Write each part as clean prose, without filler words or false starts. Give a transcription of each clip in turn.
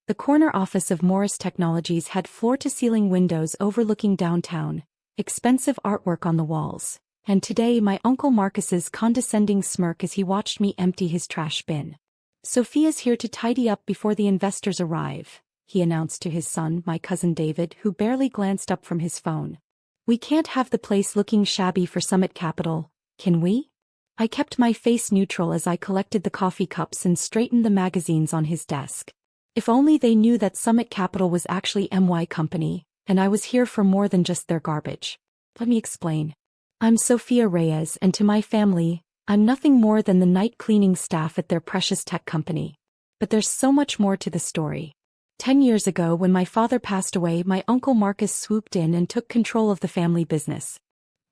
The corner office of Morris Technologies had floor-to-ceiling windows overlooking downtown, expensive artwork on the walls, and today my Uncle Marcus's condescending smirk as he watched me empty his trash bin. "Sophia's here to tidy up before the investors arrive," he announced to his son, my cousin David, who barely glanced up from his phone. "We can't have the place looking shabby for Summit Capital, can we?" I kept my face neutral as I collected the coffee cups and straightened the magazines on his desk. If only they knew that Summit Capital was actually MY Company, and I was here for more than just their garbage. Let me explain. I'm Sophia Reyes, and to my family, I'm nothing more than the night cleaning staff at their precious tech company. But there's so much more to the story. 10 years ago, when my father passed away, my Uncle Marcus swooped in and took control of the family business.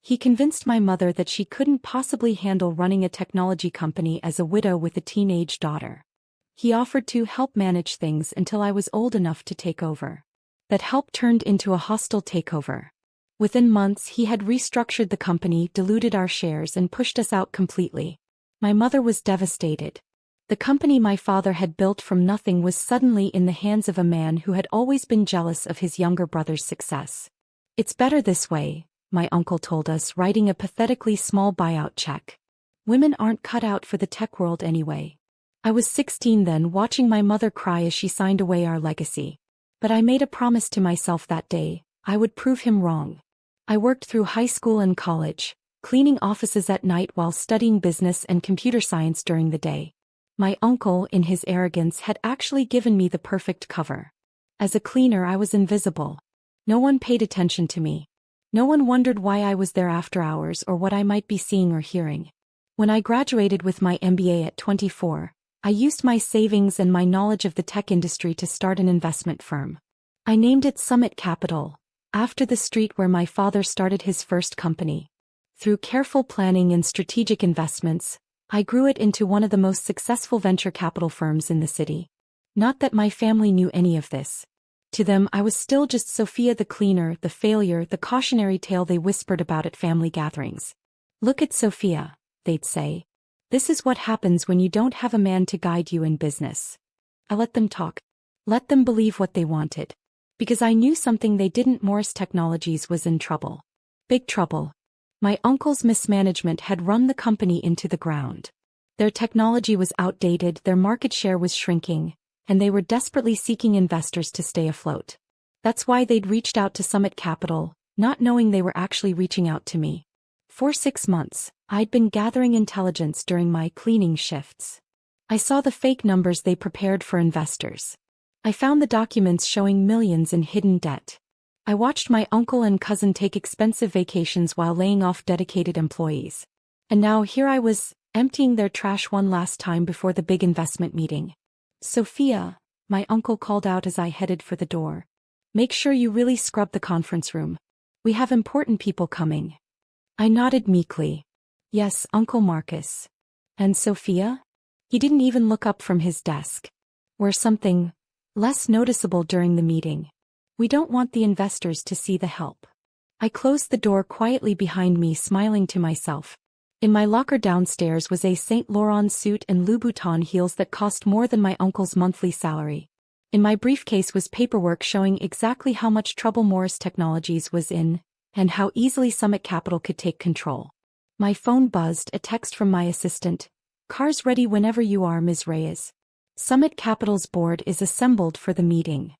He convinced my mother that she couldn't possibly handle running a technology company as a widow with a teenage daughter. He offered to help manage things until I was old enough to take over. That help turned into a hostile takeover. Within months, he had restructured the company, diluted our shares, and pushed us out completely. My mother was devastated. The company my father had built from nothing was suddenly in the hands of a man who had always been jealous of his younger brother's success. "It's better this way," my uncle told us, writing a pathetically small buyout check. "Women aren't cut out for the tech world anyway." I was 16 then, watching my mother cry as she signed away our legacy. But I made a promise to myself that day: I would prove him wrong. I worked through high school and college, cleaning offices at night while studying business and computer science during the day. My uncle, in his arrogance, had actually given me the perfect cover. As a cleaner, I was invisible. No one paid attention to me. No one wondered why I was there after hours or what I might be seeing or hearing. When I graduated with my MBA at 24, I used my savings and my knowledge of the tech industry to start an investment firm. I named it Summit Capital, after the street where my father started his first company. Through careful planning and strategic investments, I grew it into one of the most successful venture capital firms in the city. Not that my family knew any of this. To them, I was still just Sophia the cleaner, the failure, the cautionary tale they whispered about at family gatherings. "Look at Sophia," they'd say. "This is what happens when you don't have a man to guide you in business." I let them talk. Let them believe what they wanted. Because I knew something they didn't. Morris Technologies was in trouble. Big trouble. My uncle's mismanagement had run the company into the ground. Their technology was outdated, their market share was shrinking, and they were desperately seeking investors to stay afloat. That's why they'd reached out to Summit Capital, not knowing they were actually reaching out to me. For 6 months, I'd been gathering intelligence during my cleaning shifts. I saw the fake numbers they prepared for investors. I found the documents showing millions in hidden debt. I watched my uncle and cousin take expensive vacations while laying off dedicated employees. And now here I was, emptying their trash one last time before the big investment meeting. "Sophia," my uncle called out as I headed for the door. "Make sure you really scrub the conference room. We have important people coming." I nodded meekly. "Yes, Uncle Marcus." "And Sophia?" He didn't even look up from his desk. "We're something less noticeable during the meeting. We don't want the investors to see the help." I closed the door quietly behind me, smiling to myself. In my locker downstairs was a Saint Laurent suit and Louboutin heels that cost more than my uncle's monthly salary. In my briefcase was paperwork showing exactly how much trouble Morris Technologies was in, and how easily Summit Capital could take control. My phone buzzed, a text from my assistant. "Car's ready whenever you are, Ms. Reyes. Summit Capital's board is assembled for the meeting."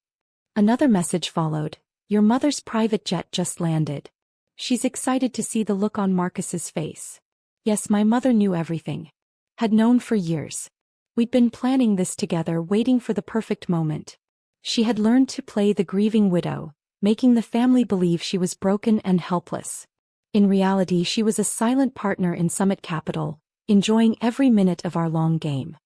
Another message followed. "Your mother's private jet just landed. She's excited to see the look on Marcus's face." Yes, my mother knew everything. Had known for years. We'd been planning this together, waiting for the perfect moment. She had learned to play the grieving widow, making the family believe she was broken and helpless. In reality, she was a silent partner in Summit Capital, enjoying every minute of our long game.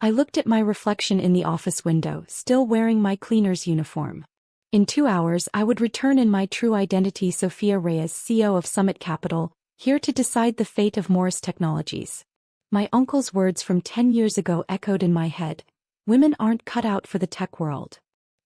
I looked at my reflection in the office window, still wearing my cleaner's uniform. In 2 hours, I would return in my true identity, Sophia Reyes, CEO of Summit Capital, here to decide the fate of Morris Technologies. My uncle's words from 10 years ago echoed in my head. Women aren't cut out for the tech world.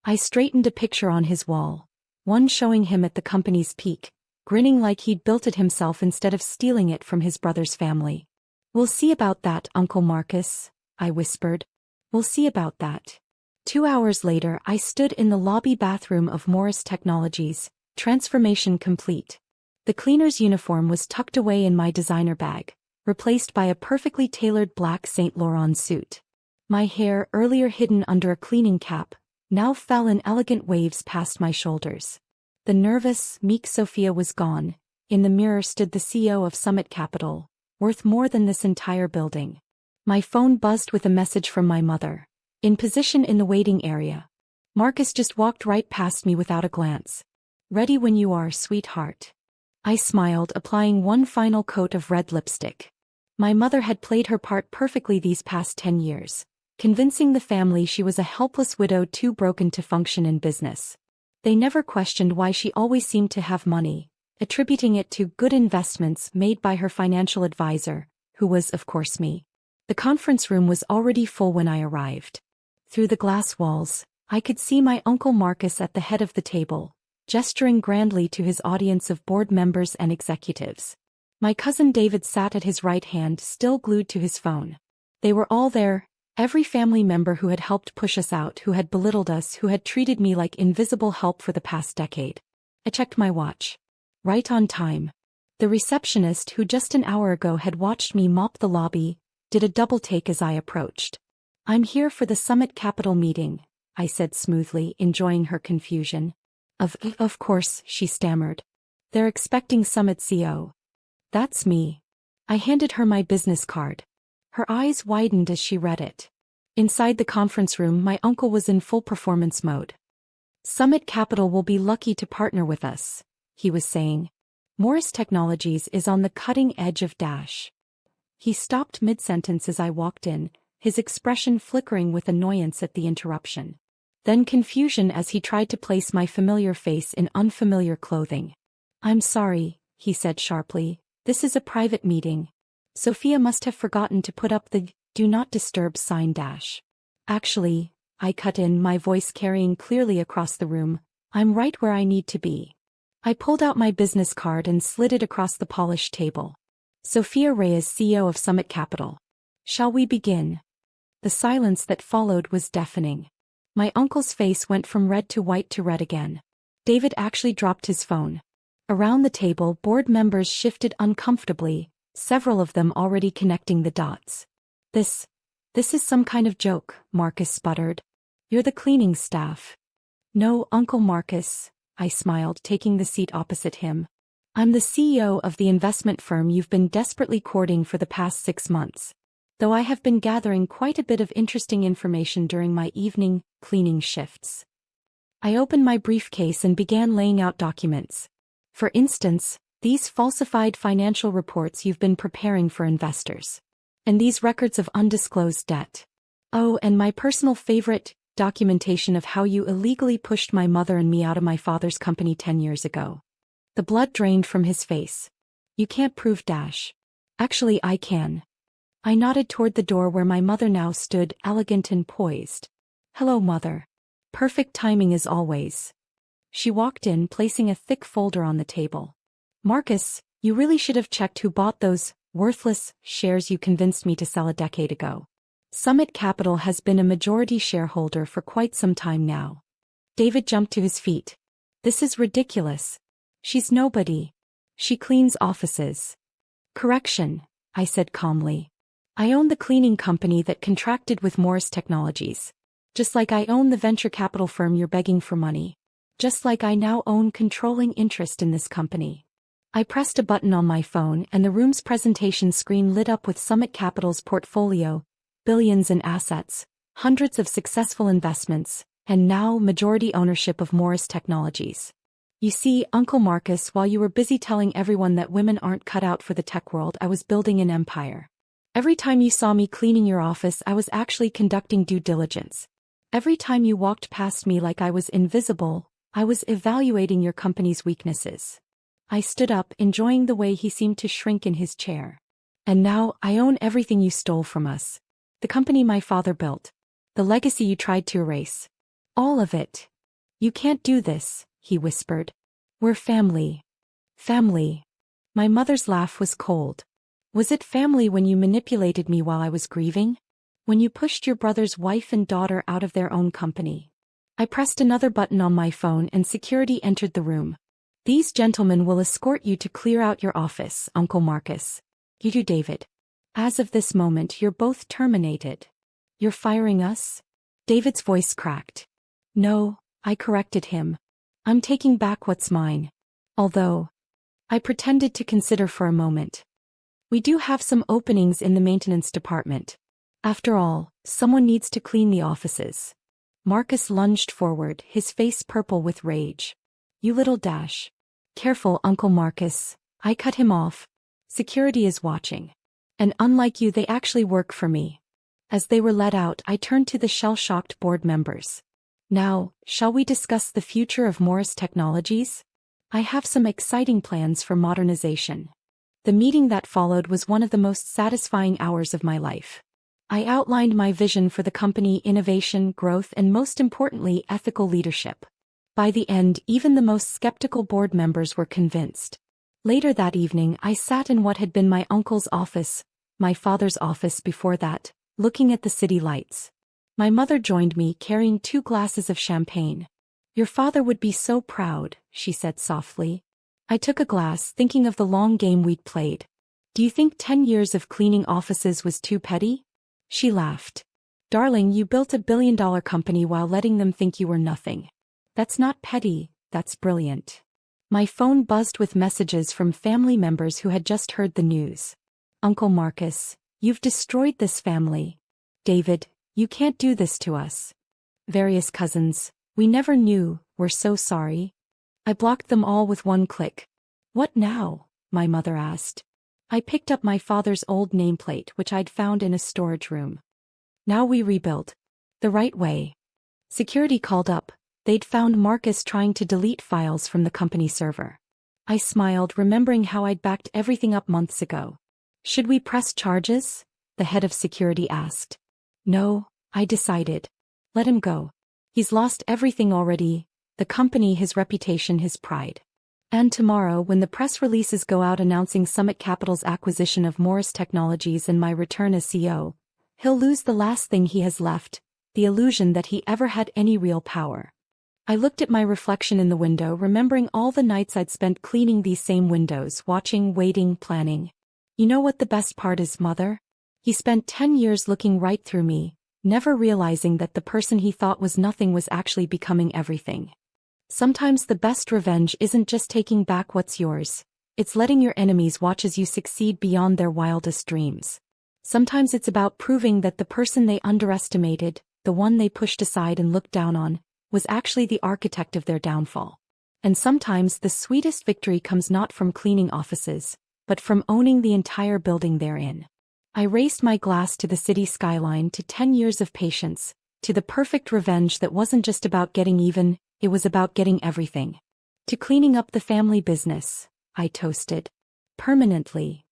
I straightened a picture on his wall, one showing him at the company's peak, grinning like he'd built it himself instead of stealing it from his brother's family. "We'll see about that, Uncle Marcus," I whispered. "We'll see about that." 2 hours later, I stood in the lobby bathroom of Morris Technologies, transformation complete. The cleaner's uniform was tucked away in my designer bag, replaced by a perfectly tailored black Saint Laurent suit. My hair, earlier hidden under a cleaning cap, now fell in elegant waves past my shoulders. The nervous, meek Sophia was gone. In the mirror stood the CEO of Summit Capital, worth more than this entire building. My phone buzzed with a message from my mother. In position in the waiting area. Marcus just walked right past me without a glance. Ready when you are, sweetheart. I smiled, applying one final coat of red lipstick. My mother had played her part perfectly these past 10 years, convincing the family she was a helpless widow too broken to function in business. They never questioned why she always seemed to have money, attributing it to good investments made by her financial advisor, who was, of course, me. The conference room was already full when I arrived. Through the glass walls, I could see my Uncle Marcus at the head of the table, gesturing grandly to his audience of board members and executives. My cousin David sat at his right hand, still glued to his phone. They were all there, every family member who had helped push us out, who had belittled us, who had treated me like invisible help for the past decade. I checked my watch. Right on time. The receptionist, who just an hour ago had watched me mop the lobby, did a double take as I approached. "I'm here for the Summit Capital meeting," I said smoothly, enjoying her confusion. Of course," she stammered. "They're expecting Summit CO." "That's me." I handed her my business card. Her eyes widened as she read it. Inside the conference room, my uncle was in full performance mode. "Summit Capital will be lucky to partner with us," he was saying. "Morris Technologies is on the cutting edge of dash." He stopped mid-sentence as I walked in, his expression flickering with annoyance at the interruption. Then confusion as he tried to place my familiar face in unfamiliar clothing. "I'm sorry," he said sharply, "this is a private meeting. Sophia must have forgotten to put up the do not disturb sign dash." "Actually," I cut in, my voice carrying clearly across the room, "I'm right where I need to be." I pulled out my business card and slid it across the polished table. "Sophia Reyes, CEO of Summit Capital. Shall we begin?" The silence that followed was deafening. My uncle's face went from red to white to red again. David actually dropped his phone. Around the table, board members shifted uncomfortably, several of them already connecting the dots. This is some kind of joke," Marcus sputtered. "You're the cleaning staff." "No, Uncle Marcus," I smiled, taking the seat opposite him. "I'm the CEO of the investment firm you've been desperately courting for the past 6 months. Though I have been gathering quite a bit of interesting information during my evening cleaning shifts." I opened my briefcase and began laying out documents. "For instance, these falsified financial reports you've been preparing for investors. And these records of undisclosed debt. Oh, and my personal favorite, documentation of how you illegally pushed my mother and me out of my father's company 10 years ago." The blood drained from his face. "You can't prove dash." "Actually, I can." I nodded toward the door where my mother now stood, elegant and poised. "Hello, Mother. Perfect timing as always." She walked in, placing a thick folder on the table. "Marcus, you really should have checked who bought those worthless shares you convinced me to sell a decade ago. Summit Capital has been a majority shareholder for quite some time now." David jumped to his feet. "This is ridiculous. She's nobody. She cleans offices." "Correction," I said calmly. "I own the cleaning company that contracted with Morris Technologies. Just like I own the venture capital firm you're begging for money. Just like I now own controlling interest in this company." I pressed a button on my phone and the room's presentation screen lit up with Summit Capital's portfolio, billions in assets, hundreds of successful investments, and now majority ownership of Morris Technologies. "You see, Uncle Marcus, while you were busy telling everyone that women aren't cut out for the tech world, I was building an empire. Every time you saw me cleaning your office, I was actually conducting due diligence. Every time you walked past me like I was invisible, I was evaluating your company's weaknesses." I stood up, enjoying the way he seemed to shrink in his chair. "And now, I own everything you stole from us. The company my father built. The legacy you tried to erase. All of it. You can't do this," he whispered. "We're family." "Family." My mother's laugh was cold. "Was it family when you manipulated me while I was grieving?" When you pushed your brother's wife and daughter out of their own company. I pressed another button on my phone and security entered the room. These gentlemen will escort you to clear out your office, Uncle Marcus. You do, David. As of this moment, you're both terminated. You're firing us? David's voice cracked. No, I corrected him. I'm taking back what's mine. Although, I pretended to consider for a moment. We do have some openings in the maintenance department. After all, someone needs to clean the offices. Marcus lunged forward, his face purple with rage. You little dash. Careful, Uncle Marcus. I cut him off. Security is watching. And unlike you, they actually work for me. As they were let out, I turned to the shell-shocked board members. Now, shall we discuss the future of Morris Technologies? I have some exciting plans for modernization. The meeting that followed was one of the most satisfying hours of my life. I outlined my vision for the company: innovation, growth, and most importantly, ethical leadership. By the end, even the most skeptical board members were convinced. Later that evening, I sat in what had been my uncle's office, my father's office before that, looking at the city lights. My mother joined me, carrying 2 glasses of champagne. Your father would be so proud, she said softly. I took a glass, thinking of the long game we'd played. Do you think 10 years of cleaning offices was too petty? She laughed. Darling, you built $1 billion company while letting them think you were nothing. That's not petty, that's brilliant. My phone buzzed with messages from family members who had just heard the news. Uncle Marcus, you've destroyed this family. David, you can't do this to us. Various cousins, we never knew, we're so sorry. I blocked them all with one click. What now? My mother asked. I picked up my father's old nameplate, which I'd found in a storage room. Now we rebuild. The right way. Security called up. They'd found Marcus trying to delete files from the company server. I smiled, remembering how I'd backed everything up months ago. Should we press charges? The head of security asked. No, I decided. Let him go. He's lost everything already: the company, his reputation, his pride. And tomorrow, when the press releases go out announcing Summit Capital's acquisition of Morris Technologies and my return as CEO, he'll lose the last thing he has left, the illusion that he ever had any real power. I looked at my reflection in the window, remembering all the nights I'd spent cleaning these same windows, watching, waiting, planning. You know what the best part is, Mother? He spent 10 years looking right through me, never realizing that the person he thought was nothing was actually becoming everything. Sometimes the best revenge isn't just taking back what's yours, it's letting your enemies watch as you succeed beyond their wildest dreams. Sometimes it's about proving that the person they underestimated, the one they pushed aside and looked down on, was actually the architect of their downfall. And sometimes the sweetest victory comes not from cleaning offices, but from owning the entire building they're in. I raised my glass to the city skyline, to 10 years of patience, to the perfect revenge that wasn't just about getting even, it was about getting everything. To cleaning up the family business, I toasted. Permanently.